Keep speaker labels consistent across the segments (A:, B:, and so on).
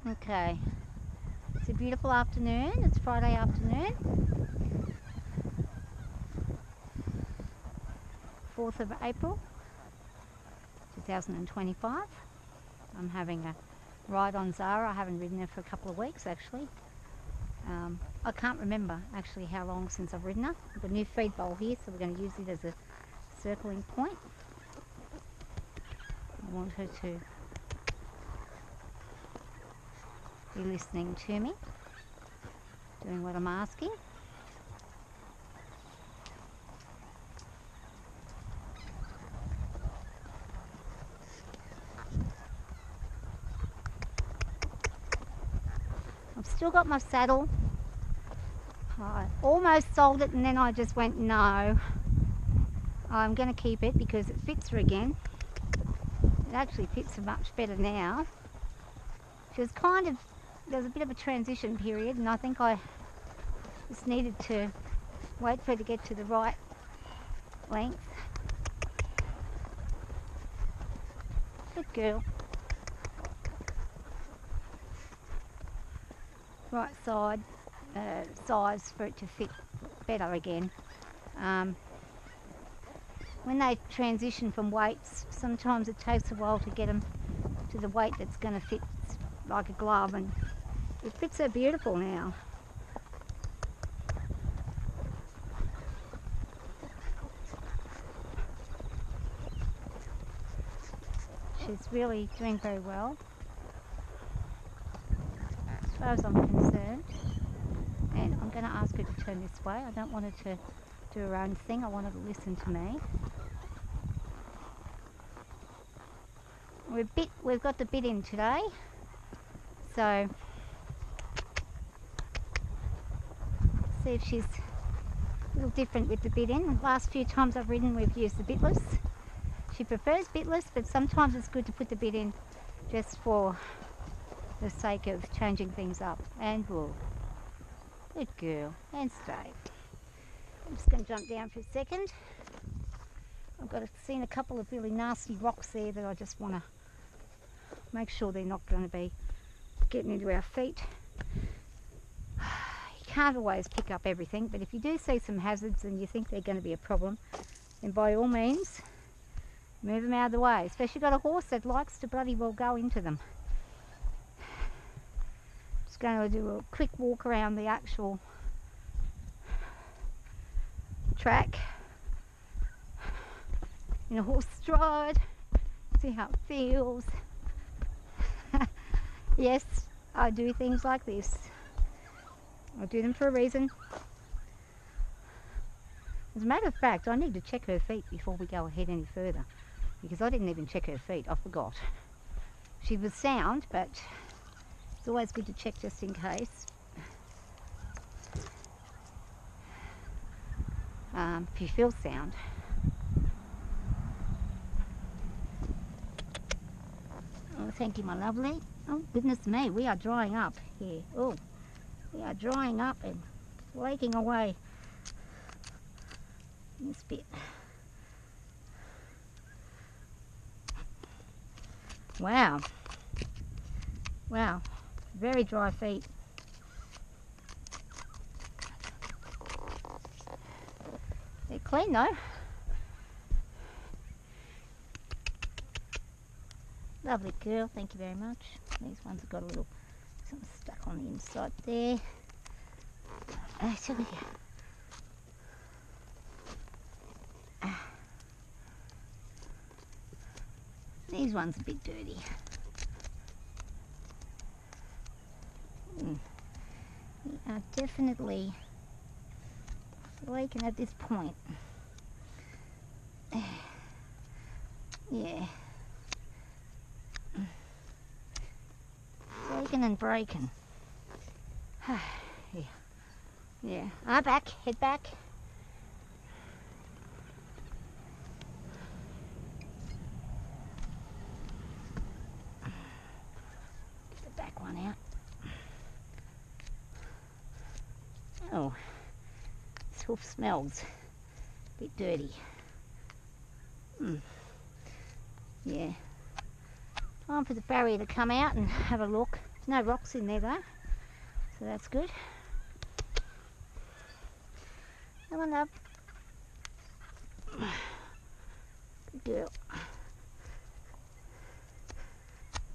A: Okay, it's a beautiful afternoon. It's Friday afternoon, 4th of April 2025. I'm having a ride on Szara. I haven't ridden her for a couple of weeks actually. I can't remember actually how long since I've ridden her. I've got a new feed bowl here, so we're going to use it as a circling point. I want her to be listening to me, doing what I'm asking. I've still got my saddle. I almost sold it and then I just went no. I'm going to keep it because it fits her again. It actually fits her much better now. She was there's a bit of a transition period, and I think I just needed to wait for her to get to the right length. Good girl. Right side size for it to fit better again. When they transition from weights, sometimes it takes a while to get them to the weight that's going to fit like a glove, and it fits her beautiful now. She's really doing very well as far as I'm concerned, and I'm going to ask her to turn this way. I don't want her to do her own thing. I want her to listen to me. We've got the bit in today, so see if she's a little different with the bit in. The last few times I've ridden, we've used the bitless. She prefers bitless, but sometimes it's good to put the bit in just for the sake of changing things up. And wool. Good girl. And stay. I'm just going to jump down for a second. I've seen a couple of really nasty rocks there that I just want to make sure they're not going to be getting into our feet. You can't always pick up everything, but if you do see some hazards and you think they're going to be a problem, then by all means move them out of the way. Especially got a horse that likes to bloody well go into them. Just going to do a quick walk around the actual track in a horse stride, see how it feels. Yes, I do things like this. I do them for a reason. As a matter of fact, I need to check her feet before we go ahead any further, because I didn't even check her feet. I forgot. She was sound, but it's always good to check just in case. If you feel sound. Oh, thank you, my lovely. Oh, goodness me, we are drying up here. Oh, we are drying up and flaking away this bit. Wow. Wow. Very dry feet. They're clean though. Lovely girl, thank you very much. These ones have got a little something stuck on the inside there. So we go. These ones are a bit dirty. We are definitely flaking at this point. Yeah. Breaking and breaking. Yeah. Yeah. Back. Head back. Get the back one out. Oh, this hoof smells a bit dirty. Yeah. Time for the farrier to come out and have a look. No rocks in there though, so that's good. Come on up. Good girl.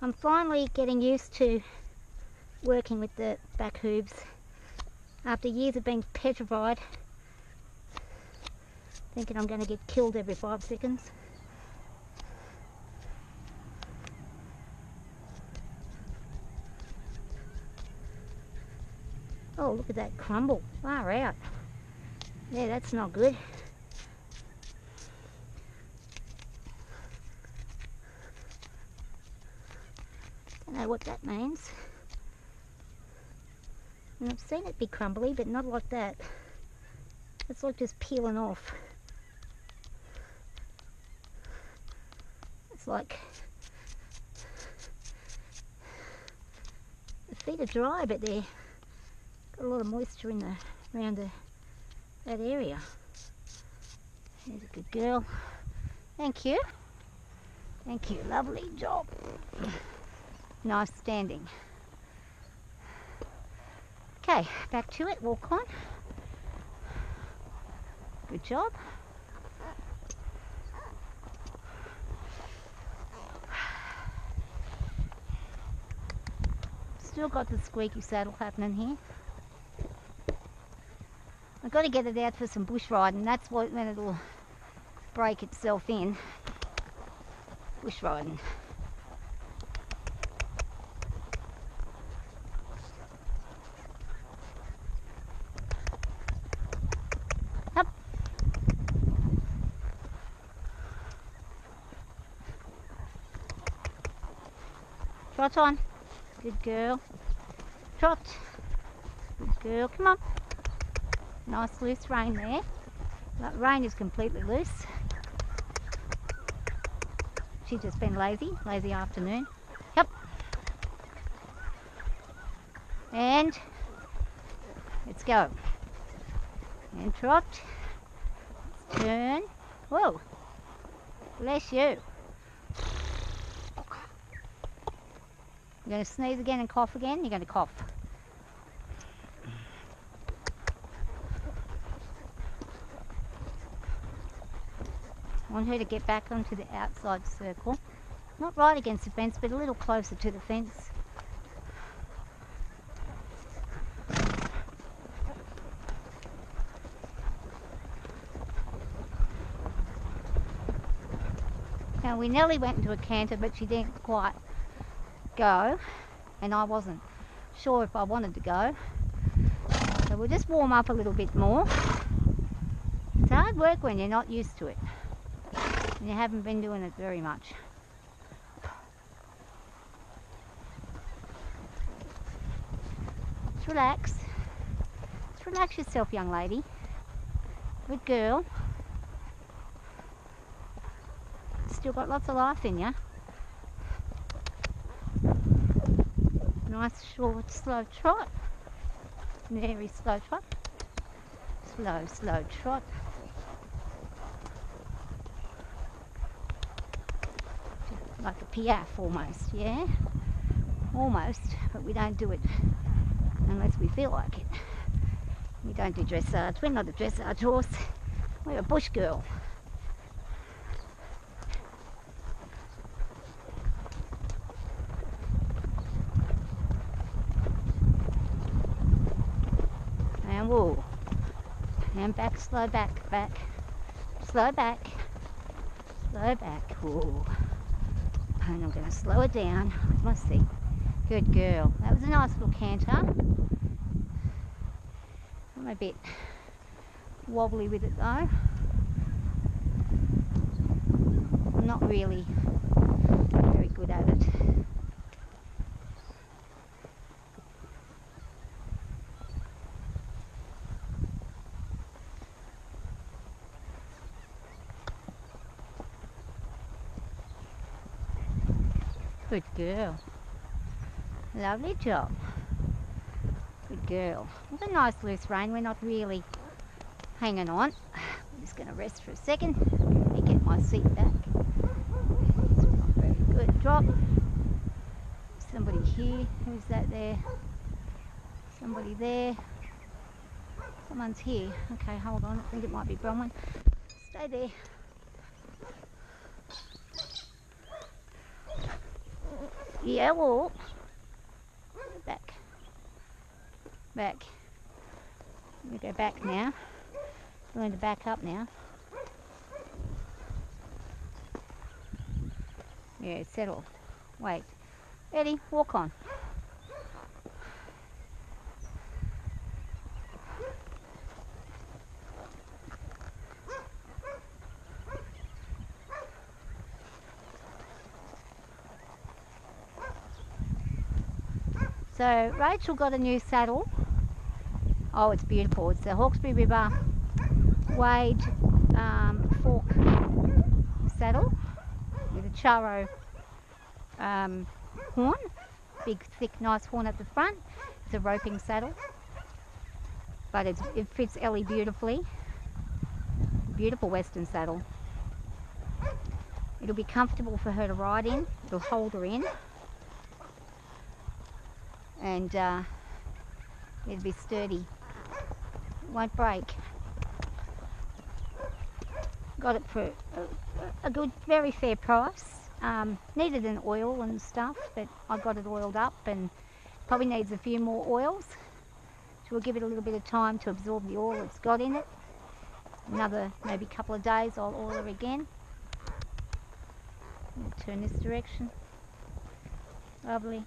A: I'm finally getting used to working with the back hooves after years of being petrified, thinking I'm going to get killed every 5 seconds. Oh, look at that crumble. Far out. Yeah, that's not good. Don't know what that means. And I've seen it be crumbly, but not like that. It's like just peeling off. It's like the feet are dry, but they're got a lot of moisture in around that area. There's a good girl. Thank you. Thank you. Lovely job. Nice standing. Okay, back to it. Walk on. Good job. Still got the squeaky saddle happening here. I've got to get it out for some bush riding. That's when it'll break itself in. Bush riding. Up. Trot on. Good girl. Trot. Good girl. Come on. Nice loose rein there. That rein is completely loose. She's just been lazy afternoon. Yep. And let's go. And trot. Let's turn. Whoa. Bless you. You're going to sneeze again and cough again? You're going to cough. I want her to get back onto the outside circle. Not right against the fence, but a little closer to the fence. Now we nearly went into a canter, but she didn't quite go, and I wasn't sure if I wanted to go. So we'll just warm up a little bit more. It's hard work when you're not used to it. And you haven't been doing it very much. Just relax. Just relax yourself, young lady. Good girl. Still got lots of life in you. Nice short slow trot. Very slow trot. Slow trot. Like a piaffe almost, yeah? Almost, but we don't do it unless we feel like it. We don't do dressage. We're not a dressage horse. We're a bush girl. And whoa. And back, slow back. Slow back. Whoa. And I'm going to slow it down with my seat. Good girl. That was a nice little canter. I'm a bit wobbly with it though. I'm not really very good at it. Good girl. Lovely job. Good girl. With a nice loose rein, we're not really hanging on. I'm just going to rest for a second. Let me get my seat back. It's not very good. Drop. So Somebody here. Who's that there? Somebody there. Someone's here. Okay, hold on. I think it might be Bronwyn. Stay there. Yeah, well, back. Back. Let me go back now. I'm going to back up now. Yeah, settle. Wait. Eddie, walk on. So Rachel got a new saddle. Oh, it's beautiful. It's the Hawkesbury River Wade fork saddle with a Szara horn. Big, thick, nice horn at the front. It's a roping saddle, but it fits Ellie beautifully. Beautiful western saddle. It'll be comfortable for her to ride in. It'll hold her in. And it'll be sturdy. It won't break. Got it for a good, very fair price. Needed an oil and stuff, but I got it oiled up and probably needs a few more oils. So we'll give it a little bit of time to absorb the oil it's got in it. Another maybe couple of days I'll oil her again. Turn this direction. Lovely.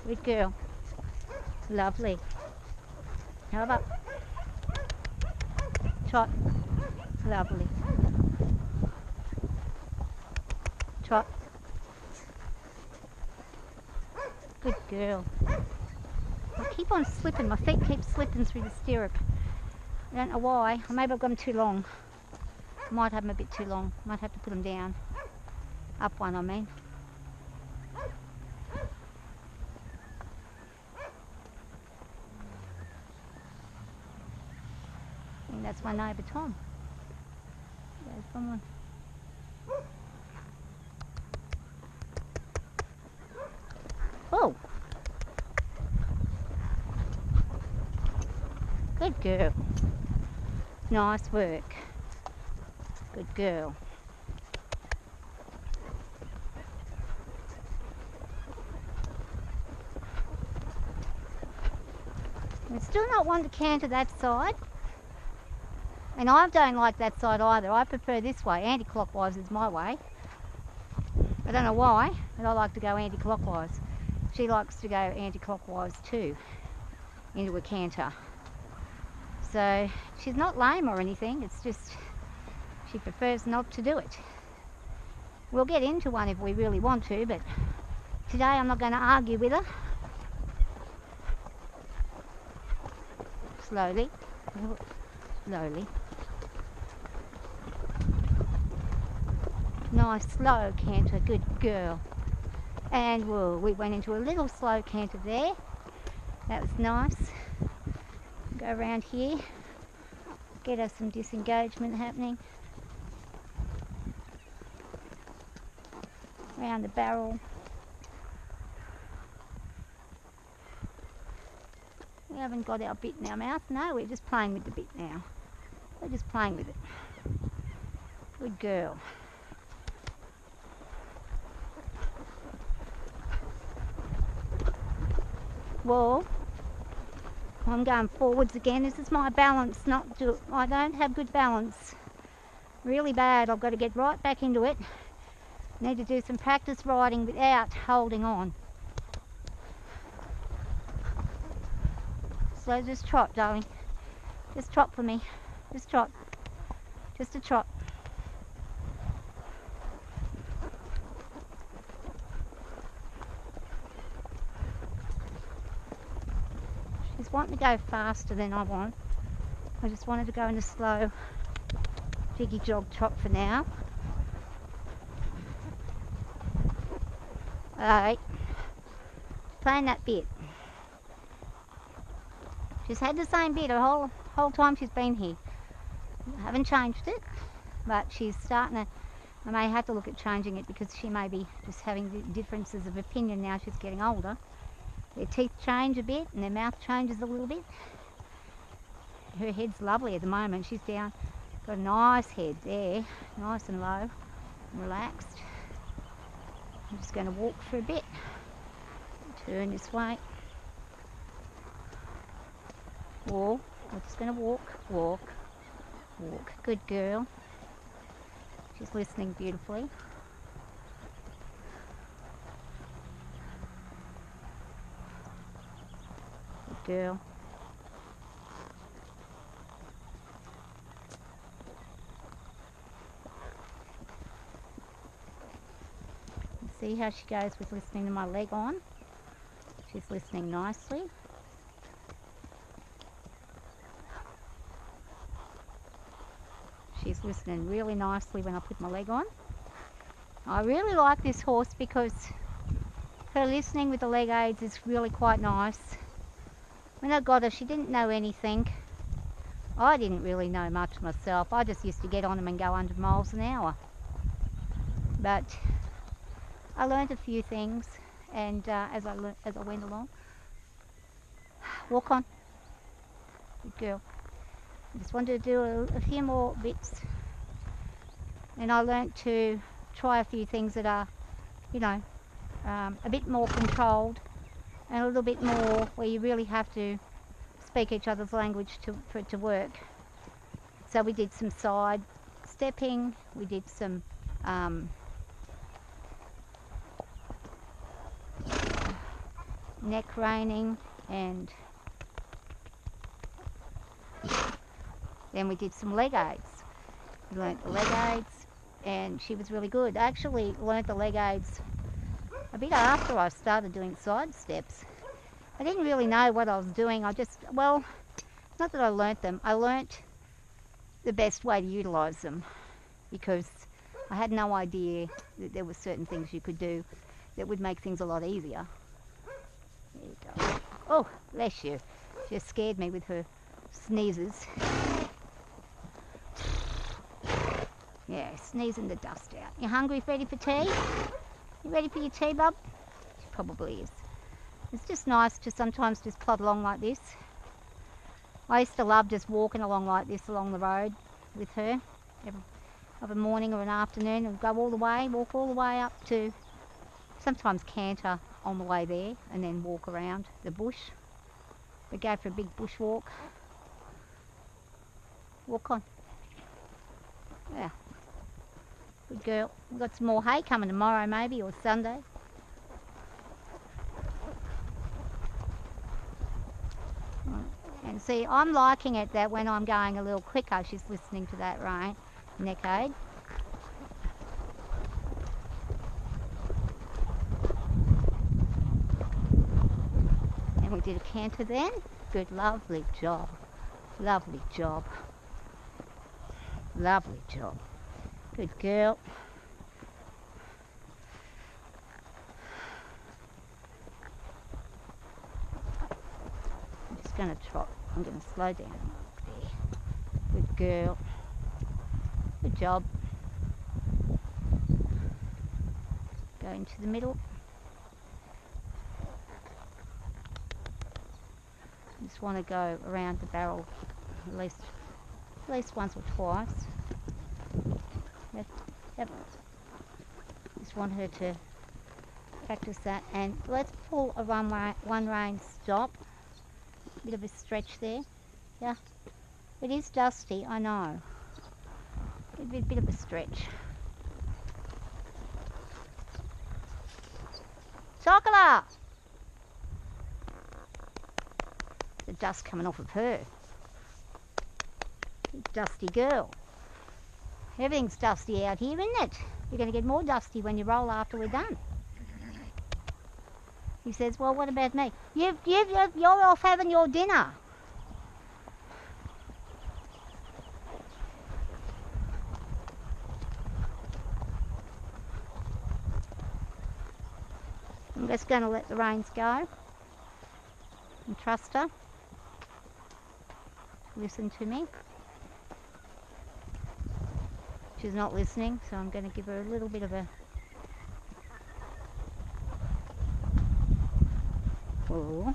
A: Good girl. Lovely. How about trot? Lovely. Trot. Good girl. I keep on slipping. My feet keep slipping through the stirrup. I don't know why. Or maybe I've got them too long. I might have them a bit too long. Might have to put them down. Up one, I mean. I think that's my neighbour Tom. There's someone. Oh! Good girl. Nice work. Good girl. We're still not one to canter that side. And I don't like that side either. I prefer this way. Anti-clockwise is my way. I don't know why, but I like to go anti-clockwise. She likes to go anti-clockwise too, into a canter. So she's not lame or anything, it's just she prefers not to do it. We'll get into one if we really want to, but today I'm not going to argue with her. Slowly, slowly. Nice slow canter, good girl. And we went into a little slow canter there. That was nice. Go around here, get us some disengagement happening. Around the barrel. We haven't got our bit in our mouth. No, we're just playing with the bit now. We're just playing with it. Good girl. Well, I'm going forwards again. This is my balance, I don't have good balance. Really bad. I've got to get right back into it. Need to do some practice riding without holding on. So just trot, darling. Just trot for me. Just trot. Just a trot. She's wanting to go faster than I want. I just wanted to go in a slow jiggy jog trot for now. Alright, playing that bit. She's had the same bit the whole time she's been here. I haven't changed it, but she's starting to I may have to look at changing it because she may be just having differences of opinion now she's getting older. Their teeth change a bit and their mouth changes a little bit. Her head's lovely at the moment. She's down, got a nice head there, nice and low, and relaxed. I'm just going to walk for a bit. Turn this way. Walk. I'm just going to walk, walk, walk. Good girl. She's listening beautifully. Good girl. See how she goes with listening to my leg on. She's listening nicely. She's listening really nicely when I put my leg on. I really like this horse because her listening with the leg aids is really quite nice. When I got her, she didn't know anything. I didn't really know much myself. I just used to get on them and go 100 miles an hour. But I learned a few things, and as I went along. Walk on. Good girl. I just wanted to do a few more bits, and I learnt to try a few things that are, you know, a bit more controlled and a little bit more where you really have to speak each other's language for it to work. So we did some side stepping, we did some neck reining, and then we did some leg aids. We learnt the leg aids, and she was really good. I actually learnt the leg aids a bit after I started doing side steps. I didn't really know what I was doing. Well, not that I learnt them. I learnt the best way to utilise them because I had no idea that there were certain things you could do that would make things a lot easier. There you go. Oh, bless you. She just scared me with her sneezes. Yeah, sneezing the dust out. You hungry, ready for tea? You ready for your tea, bub? She probably is. It's just nice to sometimes just plod along like this. I used to love just walking along like this along the road with her of a morning or an afternoon, and go all the way, walk all the way up to, sometimes canter on the way there and then walk around the bush. We go for a big bush walk. Walk on. Yeah. Good girl. We've got some more hay coming tomorrow maybe, or Sunday. And see, I'm liking it that when I'm going a little quicker, she's listening to that neck aid. And we did a canter then. Good, lovely job. Lovely job. Lovely job. Good girl. I'm just going to trot. I'm going to slow down. There. Good girl. Good job. Go into the middle. Just want to go around the barrel at least once or twice. Yep. Just want her to practice that. And let's pull a one rein stop. Bit of a stretch there. Yeah. It is dusty, I know. A bit of a stretch. Chocolate! The dust coming off of her. Dusty girl. Everything's dusty out here, isn't it? You're going to get more dusty when you roll after we're done. He says, well, what about me? You're off having your dinner. I'm just going to let the reins go and trust her. Listen to me. She's not listening, so I'm going to give her a little bit of a... Ooh.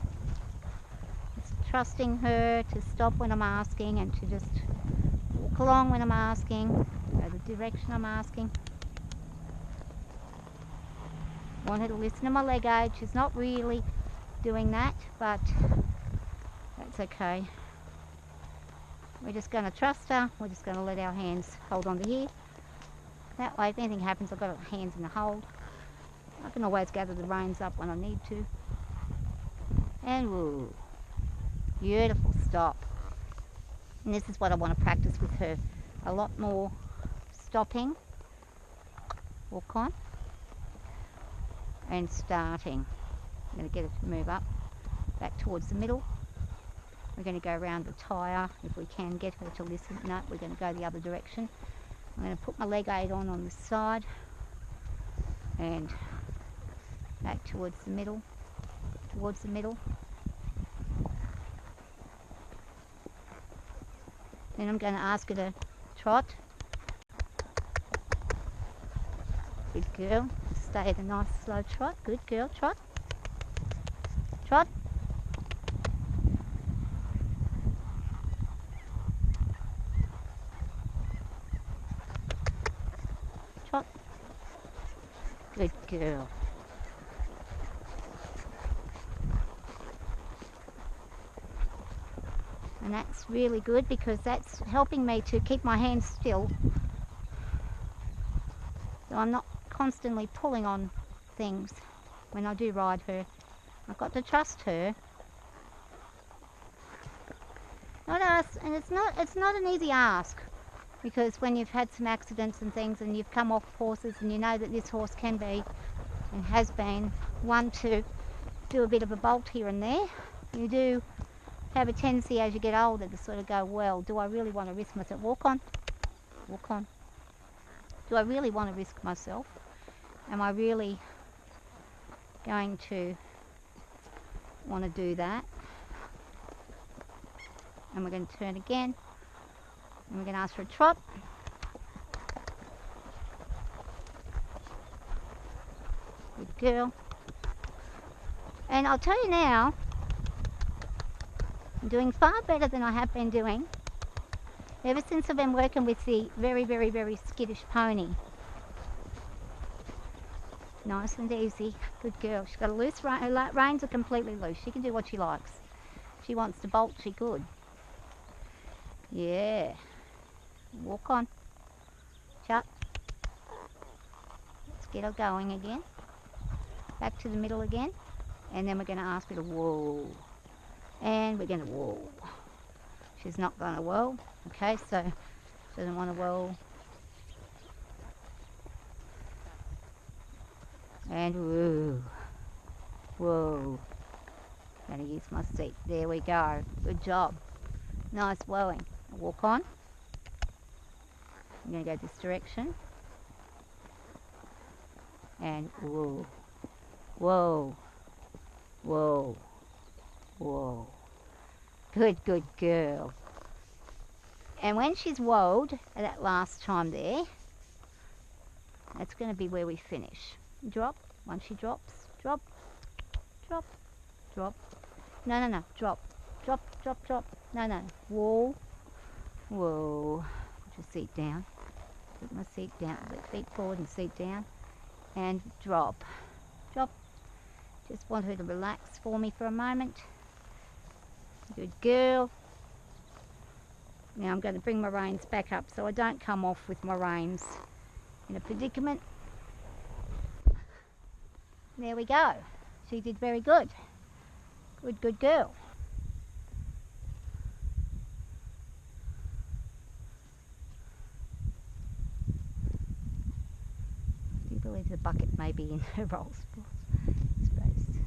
A: Just trusting her to stop when I'm asking and to just walk along when I'm asking, go the direction I'm asking. Want her to listen to my leg aid. She's not really doing that, but that's okay. We're just going to trust her. We're just going to let our hands hold on to here. That way, if anything happens, I've got our hands in the hold. I can always gather the reins up when I need to. And woo. Beautiful stop. And this is what I want to practice with her. A lot more stopping. Walk on. And starting. I'm going to get her to move up. Back towards the middle. We're going to go around the tyre if we can get her to listen. No, we're going to go the other direction. I'm going to put my leg aid on this side and back towards the middle. Then I'm going to ask her to trot. Good girl. Stay at a nice slow trot. Good girl. Trot. Trot. Trot. Good girl. And that's really good because that's helping me to keep my hands still. So I'm not constantly pulling on things when I do ride her. I've got to trust her. Not ask, and it's not an easy ask, because when you've had some accidents and things and you've come off horses and you know that this horse can be and has been one to do a bit of a bolt here and there, you do have a tendency as you get older to sort of go, well, do I really want to risk myself? Walk on. Walk on. Do I really want to risk myself? Am I really going to want to do that? And we're going to turn again. And we're going to ask for a trot. Good girl. And I'll tell you now, I'm doing far better than I have been doing ever since I've been working with the very, very, very skittish pony. Nice and easy. Good girl. She's got a loose rein. Her reins are completely loose. She can do what she likes. If she wants to bolt, she could. Yeah. Walk on. Shut. Let's get her going again. Back to the middle again. And then we're going to ask her to whoa. And we're going to whoa. She's not going to whoa. Okay, so she doesn't want to whoa. And whoa. Whoa. Going to use my seat. There we go. Good job. Nice whoaing. Walk on. I'm going to go this direction. And whoa. Whoa. Whoa. Whoa. Good, good girl. And when she's whoaed that last time there, that's going to be where we finish. Drop. Once she drops, drop, drop, drop. No, no, no. Drop, drop, drop, drop. No, no. Whoa. Whoa. Put your seat down. Put my seat down. Put feet forward and seat down. And drop. Drop. Just want her to relax for me for a moment. Good girl. Now I'm going to bring my reins back up so I don't come off with my reins in a predicament. There we go. She did very good. Good, good girl. I do believe the bucket may be in her roll space.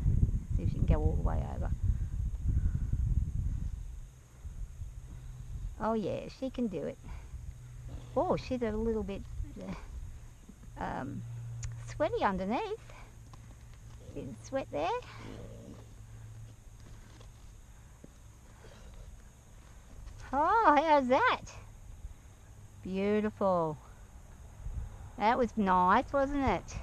A: See if she can go all the way over. Oh yeah, she can do it. Oh, she's a little bit sweaty underneath. Bit of sweat there. Oh, how's that? Beautiful. That was nice, wasn't it?